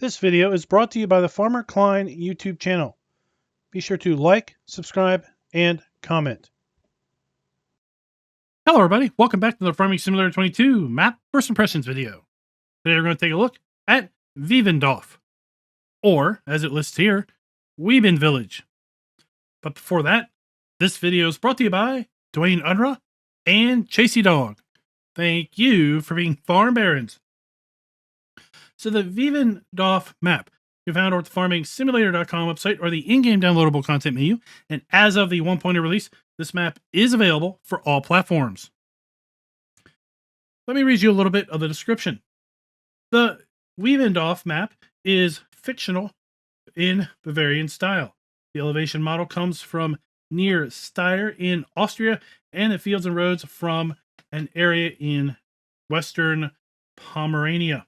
This video is brought to you by the FarmerKlein YouTube channel. Be sure to like, subscribe, and comment. Hello everybody, welcome back to the Farming Simulator 22 map first impressions video. Today we're going to take a look at Wiebendorf, or as it lists here, Wiebenvillage. But before that, this video is brought to you by Dwayne Unruh and Chasey Dog. Thank you for being farm barons. So the Wiebendorf map can be found at the FarmingSimulator.com website or the in-game downloadable content menu. And as of the 1.0 release, this map is available for all platforms. Let me read you a little bit of the description. The Wiebendorf map is fictional in Bavarian style. The elevation model comes from near Steyr in Austria, and the fields and roads from an area in Western Pomerania.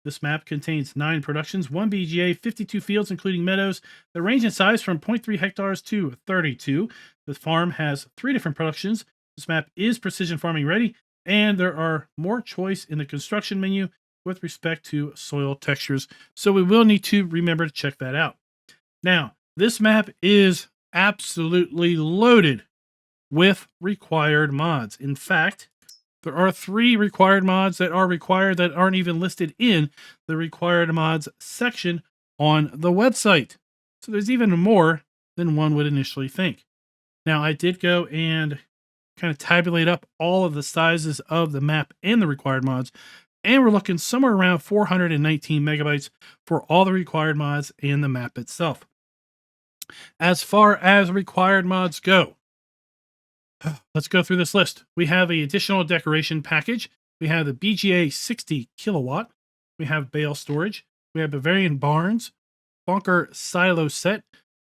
This map contains 9 productions, 1 BGA, 52 fields, including meadows, that range in size from 0.3 hectares to 32. The farm has 3 different productions. This map is precision farming ready, and there are more choice in the construction menu with respect to soil textures. So we will need to remember to check that out. Now, this map is absolutely loaded with required mods. In fact, there are 3 required mods that are required that aren't even listed in the required mods section on the website. So there's even more than one would initially think. Now, I did go and kind of tabulate up all of the sizes of the map and the required mods, and we're looking somewhere around 419 megabytes for all the required mods and the map itself. As far as required mods go, let's go through this list. We have an additional decoration package. We have the BGA 60 kilowatt. We have bale storage. We have Bavarian barns, bunker silo set,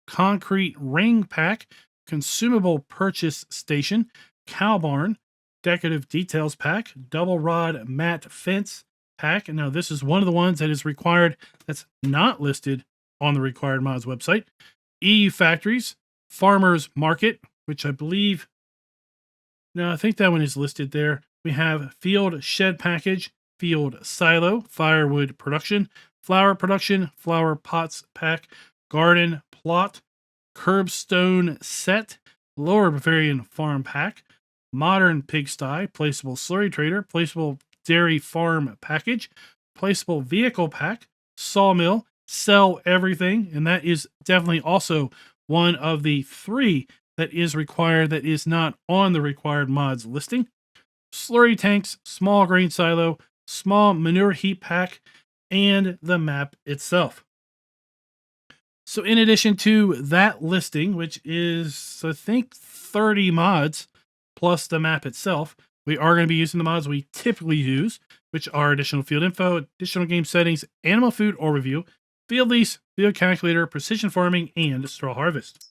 concrete ring pack, consumable purchase station, cow barn, decorative details pack, double rod mat fence pack. And now this is one of the ones that is required that's not listed on the required mods website. EU factories, farmers market, which I believe, no, I think that one is listed there. We have field shed package, field silo, firewood production, flower pots pack, garden plot, curbstone set, lower Bavarian farm pack, modern pigsty, placeable slurry trader, placeable dairy farm package, placeable vehicle pack, sawmill, sell everything. And that is definitely also one of the 3 that is required that is not on the required mods listing. Slurry tanks, small grain silo, small manure heap pack, and the map itself. So in addition to that listing, which is, I think, 30 mods plus the map itself, we are going to be using the mods we typically use, which are additional field info, additional game settings, animal food overview, field lease, field calculator, precision farming, and straw harvest.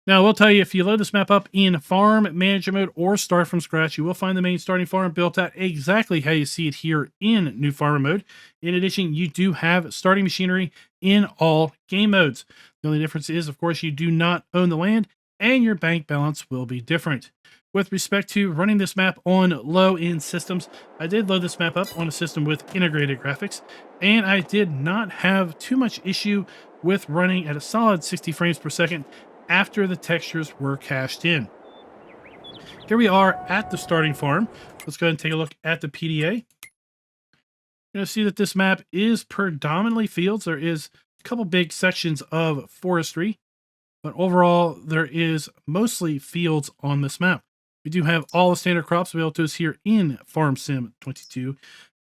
Now, I will tell you, if you load this map up in farm manager mode or start from scratch, you will find the main starting farm built out exactly how you see it here in new farmer mode. In addition, you do have starting machinery in all game modes. The only difference is, of course, you do not own the land and your bank balance will be different. With respect to running this map on low-end systems, I did load this map up on a system with integrated graphics, and I did not have too much issue with running at a solid 60 frames per second after the textures were cached in. Here we are at the starting farm. Let's go ahead and take a look at the PDA. You're going to see that this map is predominantly fields. There is a couple big sections of forestry, but overall there is mostly fields on this map. We do have all the standard crops available to us here in Farm Sim 22.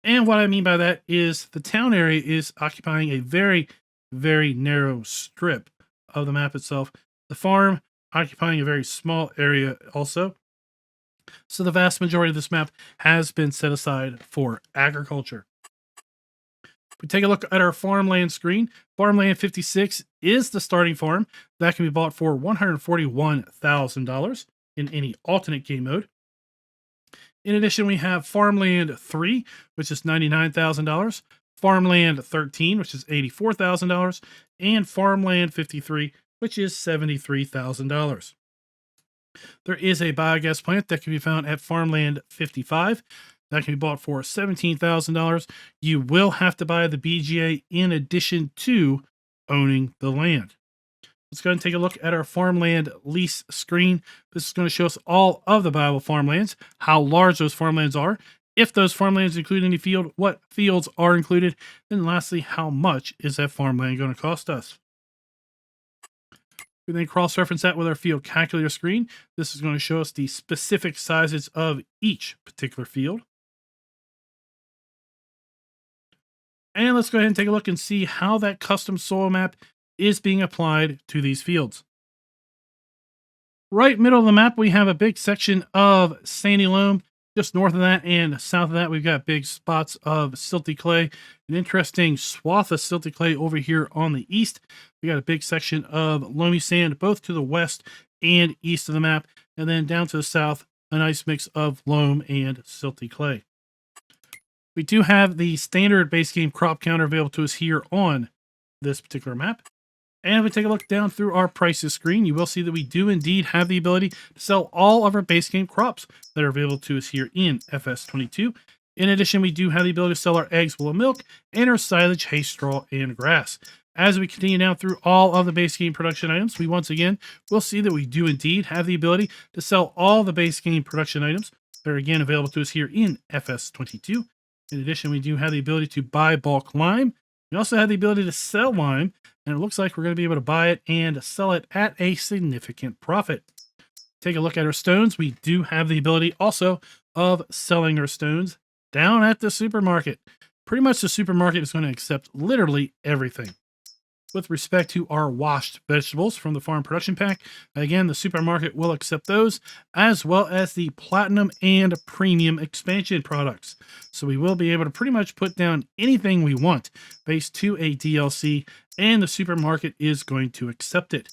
And what I mean by that is the town area is occupying a very, very narrow strip of the map itself. The farm occupying a very small area also. So the vast majority of this map has been set aside for agriculture. If we take a look at our farmland screen, farmland 56 is the starting farm. That can be bought for $141,000 in any alternate game mode. In addition, we have farmland 3, which is $99,000, farmland 13, which is $84,000, and farmland 53, which is $73,000. There is a biogas plant that can be found at farmland 55. That can be bought for $17,000. You will have to buy the BGA in addition to owning the land. Let's go ahead and take a look at our farmland lease screen. This is going to show us all of the viable farmlands, how large those farmlands are, if those farmlands include any field, what fields are included, and lastly, how much is that farmland going to cost us. We then cross-reference that with our field calculator screen. This is going to show us the specific sizes of each particular field. And let's go ahead and take a look and see how that custom soil map is being applied to these fields. Right middle of the map, we have a big section of sandy loam. Just north of that and south of that, we've got big spots of silty clay. An interesting swath of silty clay over here on the east. We got a big section of loamy sand, both to the west and east of the map. And then down to the south, a nice mix of loam and silty clay. We do have the standard base game crop counter available to us here on this particular map. And if we take a look down through our prices screen, you will see that we do indeed have the ability to sell all of our base game crops that are available to us here in FS22. In addition, we do have the ability to sell our eggs, wool, and milk, and our silage, hay, straw, and grass. As we continue down through all of the base game production items, we once again will see that we do indeed have the ability to sell all the base game production items that are again available to us here in FS22. In addition, we do have the ability to buy bulk lime. We also have the ability to sell lime, and it looks like we're going to be able to buy it and sell it at a significant profit. Take a look at our stones. We do have the ability also of selling our stones down at the supermarket. Pretty much the supermarket is going to accept literally everything. With respect to our washed vegetables from the farm production pack, again, the supermarket will accept those, as well as the platinum and premium expansion products. So we will be able to pretty much put down anything we want based to a DLC, and the supermarket is going to accept it.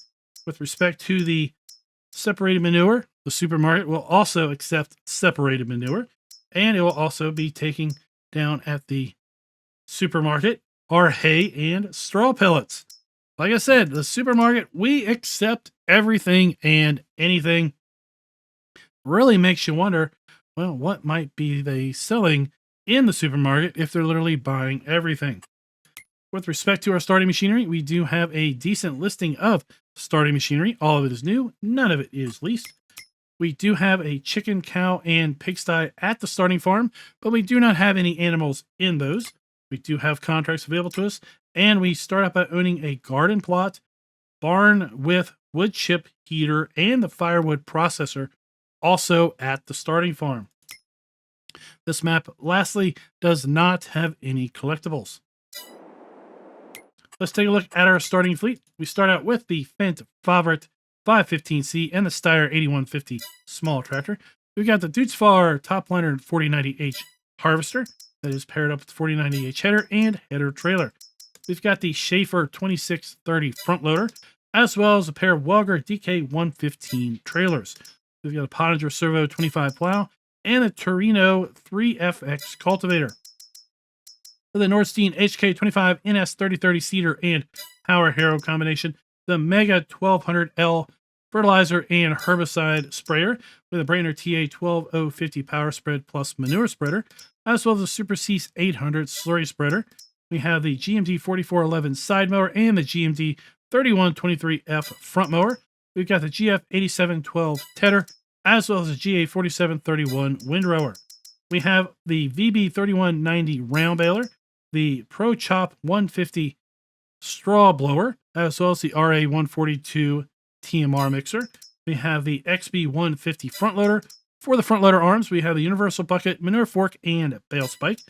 With respect to the separated manure, the supermarket will also accept separated manure, and it will also be taking down at the supermarket our hay and straw pellets. Like I said, the supermarket, we accept everything and anything. Really makes you wonder, well, what might be they selling in the supermarket if they're literally buying everything? With respect to our starting machinery, we do have a decent listing of starting machinery. All of it is new. None of it is leased. We do have a chicken, cow, and pigsty at the starting farm, but we do not have any animals in those. We do have contracts available to us, and we start out by owning a garden plot, barn with wood chip heater, and the firewood processor also at the starting farm. This map, lastly, does not have any collectibles. Let's take a look at our starting fleet. We start out with the Fendt Favorite 515C and the Steyr 8150 small tractor. We've got the Dutzfar Topliner 4090H harvester that is paired up with the 4090H header and header trailer. We've got the Schaefer 2630 front loader, as well as a pair of Welger DK115 trailers. We've got a Pottinger Servo 25 plow and a Torino 3FX cultivator. For the Nordstein HK25 NS 3030 seeder and power harrow combination, the Mega 1200L fertilizer and herbicide sprayer with a Brainer TA 12050 power spread plus manure spreader, as well as the Super Cease 800 slurry spreader. We have the GMD 4411 side mower and the GMD 3123F front mower. We've got the GF 8712 tedder, as well as the GA 4731 windrower. We have the VB 3190 round baler, the Pro Chop 150 straw blower, as well as the RA 142 TMR mixer. We have the XB 150 front loader. For the front loader arms, we have the universal bucket, manure fork, and bale spike.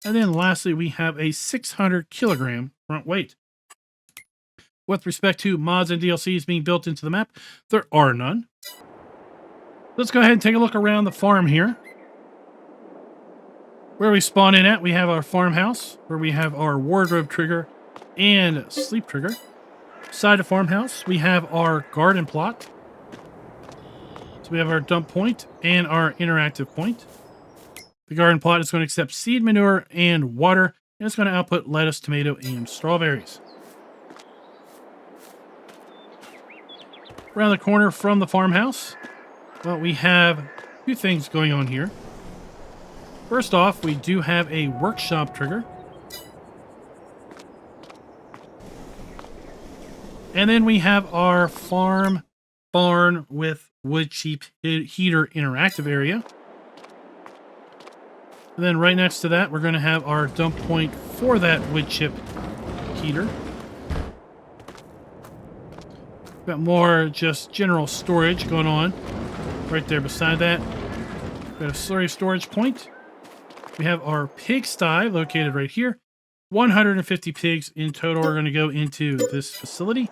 And then lastly, we have a 600 kilogram front weight. With respect to mods and DLCs being built into the map, there are none. Let's go ahead and take a look around the farm here. Where we spawn in at, we have our farmhouse, where we have our wardrobe trigger and sleep trigger. Side of farmhouse, we have our garden plot. So we have our dump point and our interactive point. The garden plot is going to accept seed manure and water, and it's going to output lettuce, tomato, and strawberries. Around the corner from the farmhouse, well, we have two things going on here. First off, we do have a workshop trigger. And then we have our farm barn with wood chip heater interactive area. And then right next to that, we're going to have our dump point for that wood chip heater. Got more just general storage going on right there beside that. Got a slurry storage point. We have our pigsty located right here. 150 pigs in total are going to go into this facility.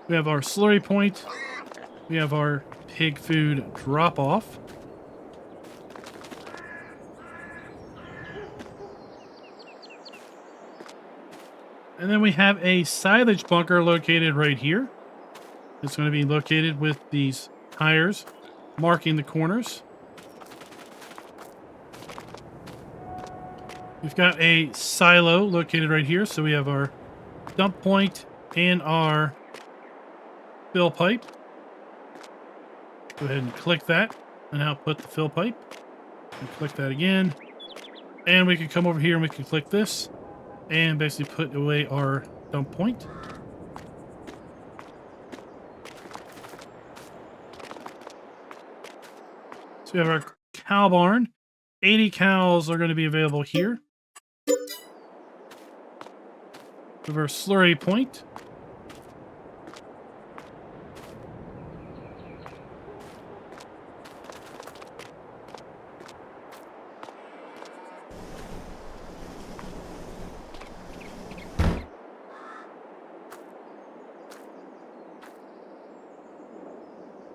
We have our slurry point. We have our pig food drop-off. And then we have a silage bunker located right here. It's going to be located with these tires marking the corners. We've got a silo located right here. So we have our dump point and our fill pipe. Go ahead and click that and output the fill pipe. And click that again. And we can come over here and we can click this and basically put away our dump point. So we have our cow barn. 80 cows are going to be available here. We have our slurry point.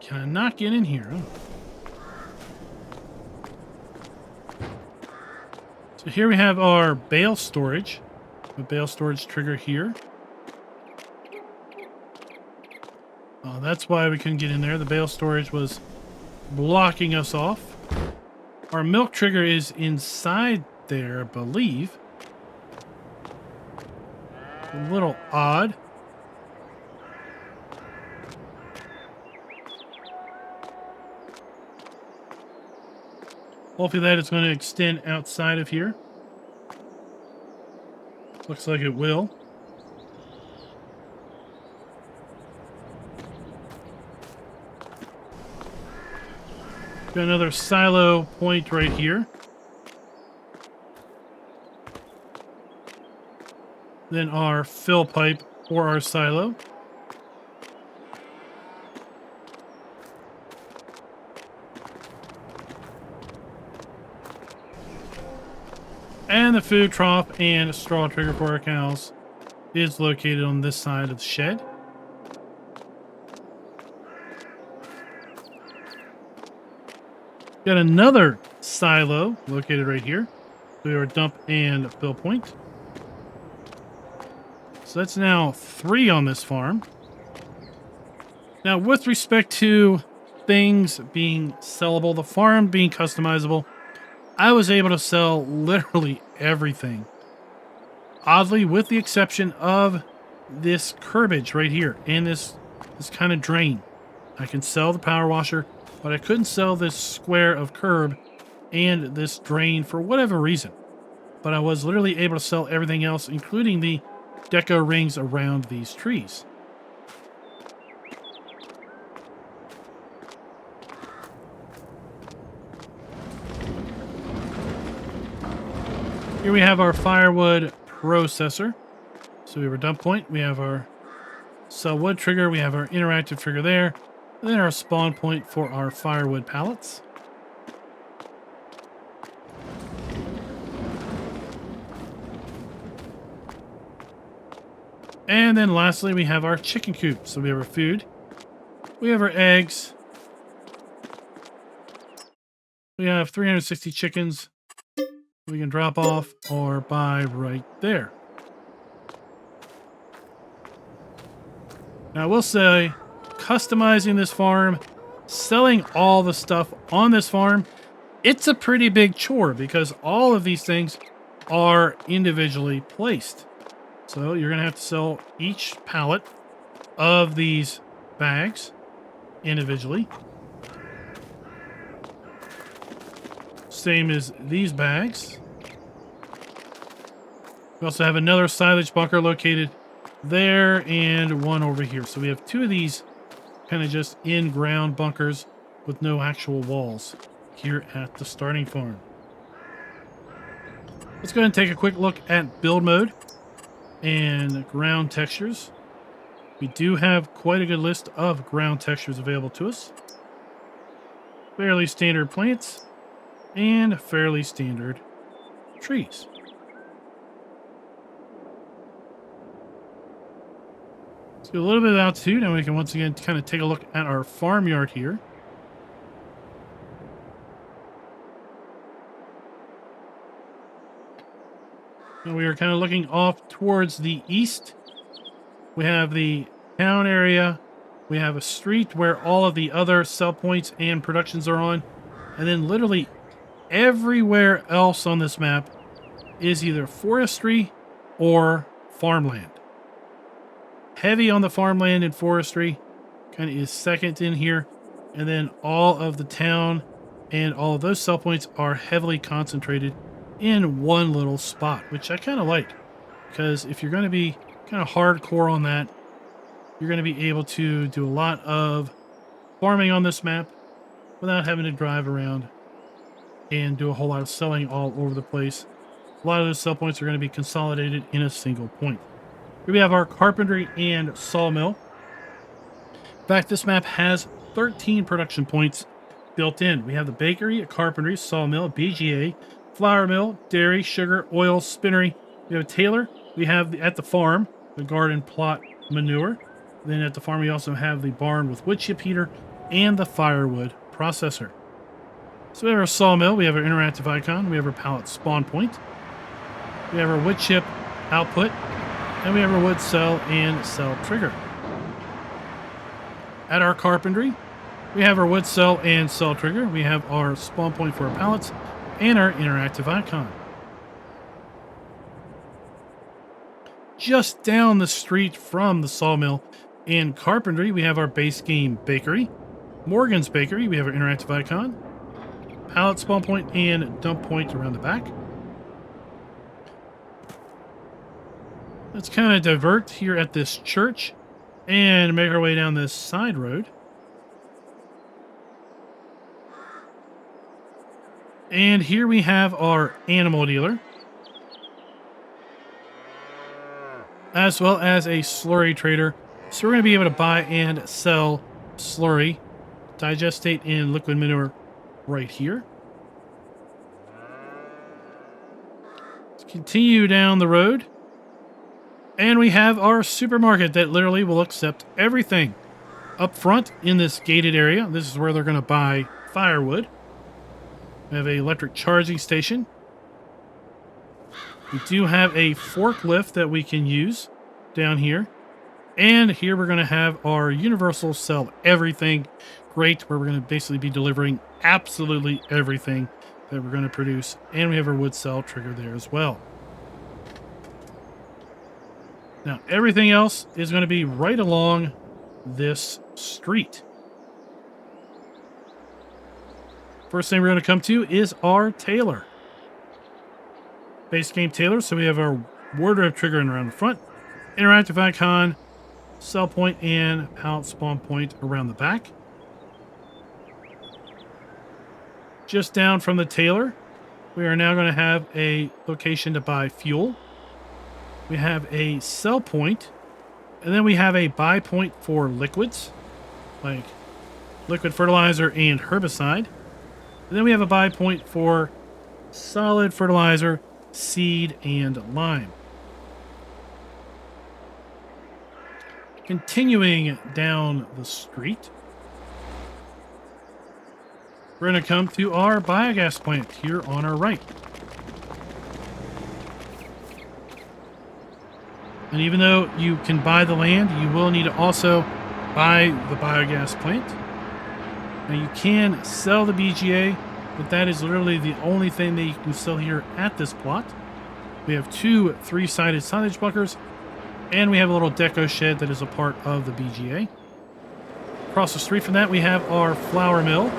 Can I not get in here? Oh. So here we have our bale storage. The bale storage trigger here. Oh, that's why we couldn't get in there. The bale storage was blocking us off. Our milk trigger is inside there, I believe. A little odd. Hopefully that is going to extend outside of here. Looks like it will. Got another silo point right here. Then our fill pipe for our silo. And the food trough and straw trigger for our cows is located on this side of the shed. Got another silo located right here. We are dump and fill point. So that's now 3 on this farm. Now, with respect to things being sellable, the farm being customizable, I was able to sell literally everything. Oddly, with the exception of this curbage right here and this kind of drain. I can sell the power washer, but I couldn't sell this square of curb and this drain for whatever reason. But I was literally able to sell everything else, including the deco rings around these trees. Here we have our firewood processor. So we have our dump point. We have our sell wood trigger. We have our interactive trigger there. And then our spawn point for our firewood pallets. And then lastly, we have our chicken coop. So we have our food. We have our eggs. We have 360 chickens. We can drop off or buy right there. Now I will say, customizing this farm, selling all the stuff on this farm, it's a pretty big chore because all of these things are individually placed. So you're going to have to sell each pallet of these bags individually. Same as these bags. We also have another silage bunker located there and one over here. So we have two of these kind of just in-ground bunkers with no actual walls here at the starting farm. Let's go ahead and take a quick look at build mode and ground textures. We do have quite a good list of ground textures available to us. Fairly standard plants and fairly standard trees. Let's do a little bit of altitude, and we can once again kind of take a look at our farmyard here. And we are kind of looking off towards the east. We have the town area. We have a street where all of the other sell points and productions are on. And then literally everywhere else on this map is either forestry or farmland. Heavy on the farmland and forestry kind of is second in here. And then all of the town and all of those sell points are heavily concentrated in one little spot, which I kind of like. Because if you're going to be kind of hardcore on that, you're going to be able to do a lot of farming on this map without having to drive around and do a whole lot of selling all over the place. A lot of those sell points are going to be consolidated in a single point. Here we have our carpentry and sawmill. In fact, this map has 13 production points built in. We have the bakery, a carpentry, sawmill, a BGA, flour mill, dairy, sugar, oil, spinnery. We have a tailor. We have at the farm the garden plot manure. Then at the farm we also have the barn with wood chip heater and the firewood processor. So we have our sawmill, we have our interactive icon, we have our pallet spawn point, we have our wood chip output, and we have our wood cell and cell trigger. At our carpentry, we have our wood cell and cell trigger, we have our spawn point for our pallets, and our interactive icon. Just down the street from the sawmill and carpentry, we have our base game bakery, Morgan's Bakery, we have our interactive icon, pallet spawn point and dump point around the back. Let's kind of divert here at this church and make our way down this side road. And here we have our animal dealer, as well as a slurry trader. So we're going to be able to buy and sell slurry, digestate, and liquid manure right here. Let's continue down the road. And we have our supermarket that literally will accept everything. Up front in this gated area, this is where they're going to buy firewood. We have an electric charging station. We do have a forklift that we can use down here. And here we're going to have our universal sell everything crate, where we're going to basically be delivering absolutely everything that we're going to produce. And we have our wood cell trigger there as well. Now, everything else is going to be right along this street. First thing we're going to come to is our tailor. Base game tailor. So we have our wardrobe trigger around the front, interactive icon, sell point, and pallet spawn point around the back. Just down from the tailor, we are now going to have a location to buy fuel. We have a sell point, and then we have a buy point for liquids, like liquid fertilizer and herbicide. And then we have a buy point for solid fertilizer, seed, and lime. Continuing down the street, we're going to come to our biogas plant here on our right. And even though you can buy the land, you will need to also buy the biogas plant. Now you can sell the BGA, but that is literally the only thing that you can sell here at this plot. We have two 3-sided silage bunkers, and we have a little deco shed that is a part of the BGA. Across the street from that, we have our flour mill.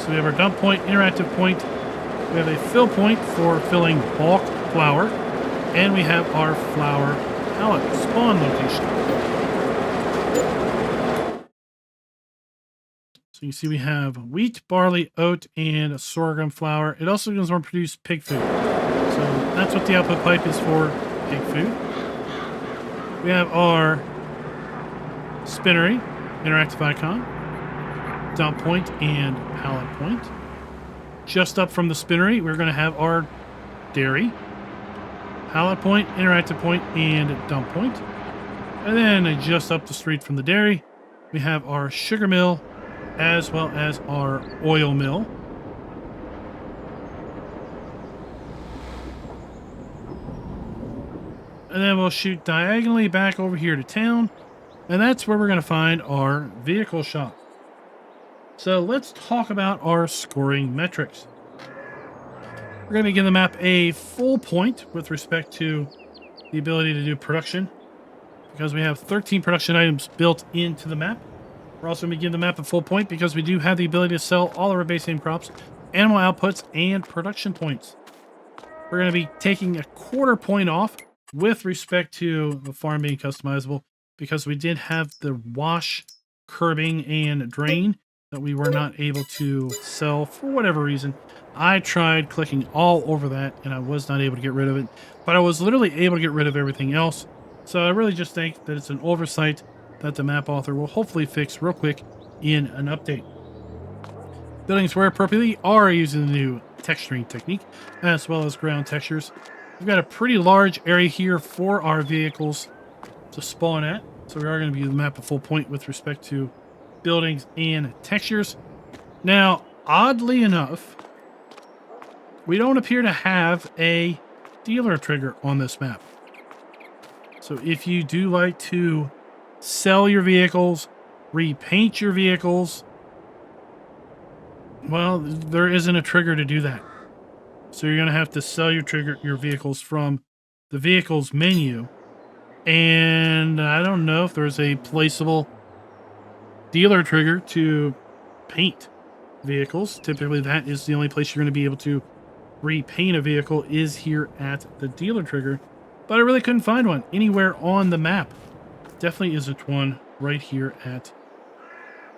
So we have our dump point, interactive point. We have a fill point for filling bulk flour. And we have our flour pallet spawn location. So you see we have wheat, barley, oat, and sorghum flour. It also goes on to produce pig food. So that's what the output pipe is for, pig food. We have our spinnery, interactive icon, dump point, and pallet point. Just up from the spinnery, we're going to have our dairy, pallet point, interactive point, and dump point. And then just up the street from the dairy, we have our sugar mill, as well as our oil mill. And then we'll shoot diagonally back over here to town. And that's where we're going to find our vehicle shop. So let's talk about our scoring metrics. We're going to give the map a full point with respect to the ability to do production, because we have 13 production items built into the map. We're also going to give the map a full point because we do have the ability to sell all of our base game crops, animal outputs, and production points. We're going to be taking a quarter point off with respect to the farm being customizable, because we did have the wash, curbing, and drain that we were not able to sell for whatever reason. I tried clicking all over that and I was not able to get rid of it, but I was literally able to get rid of everything else. So I really just think that it's an oversight that the map author will hopefully fix real quick in an update. Buildings where appropriately are using the new texturing technique, as well as ground textures. We've got a pretty large area here for our vehicles to spawn at, so we are going to be the map at full point with respect to buildings and textures. Now, oddly enough, we don't appear to have a dealer trigger on this map. So if you do like to sell your vehicles, repaint your vehicles, well, there isn't a trigger to do that. So you're going to have to sell your vehicles from the vehicles menu. And I don't know if there's a placeable dealer trigger to paint vehicles. Typically, that is the only place you're going to be able to repaint a vehicle is here at the dealer trigger. But I really couldn't find one anywhere on the map. Definitely isn't one right here at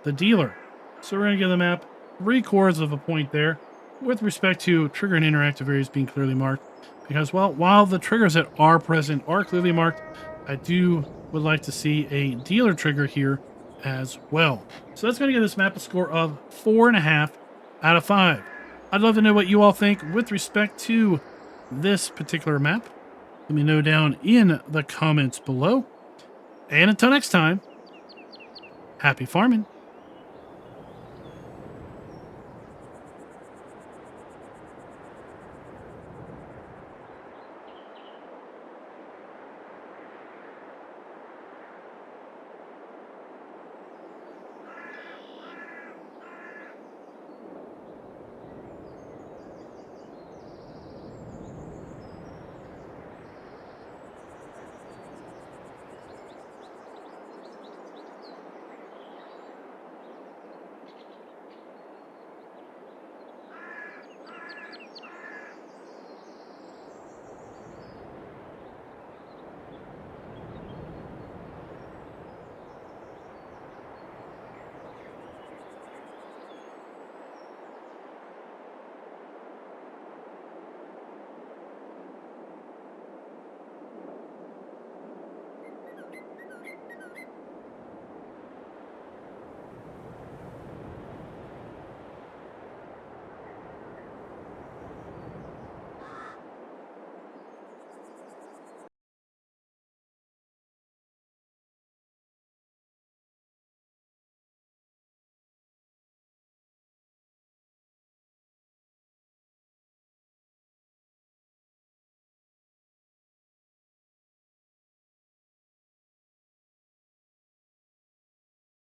the dealer. So we're going to give the map 3/4 of a point there with respect to trigger and interactive areas being clearly marked. Because, well, while the triggers that are present are clearly marked, I would like to see a dealer trigger here as well. So that's going to give this map a score of 4.5 out of 5. I'd love to know what you all think with respect to this particular map. Let me know down in the comments below. And until next time, happy farming.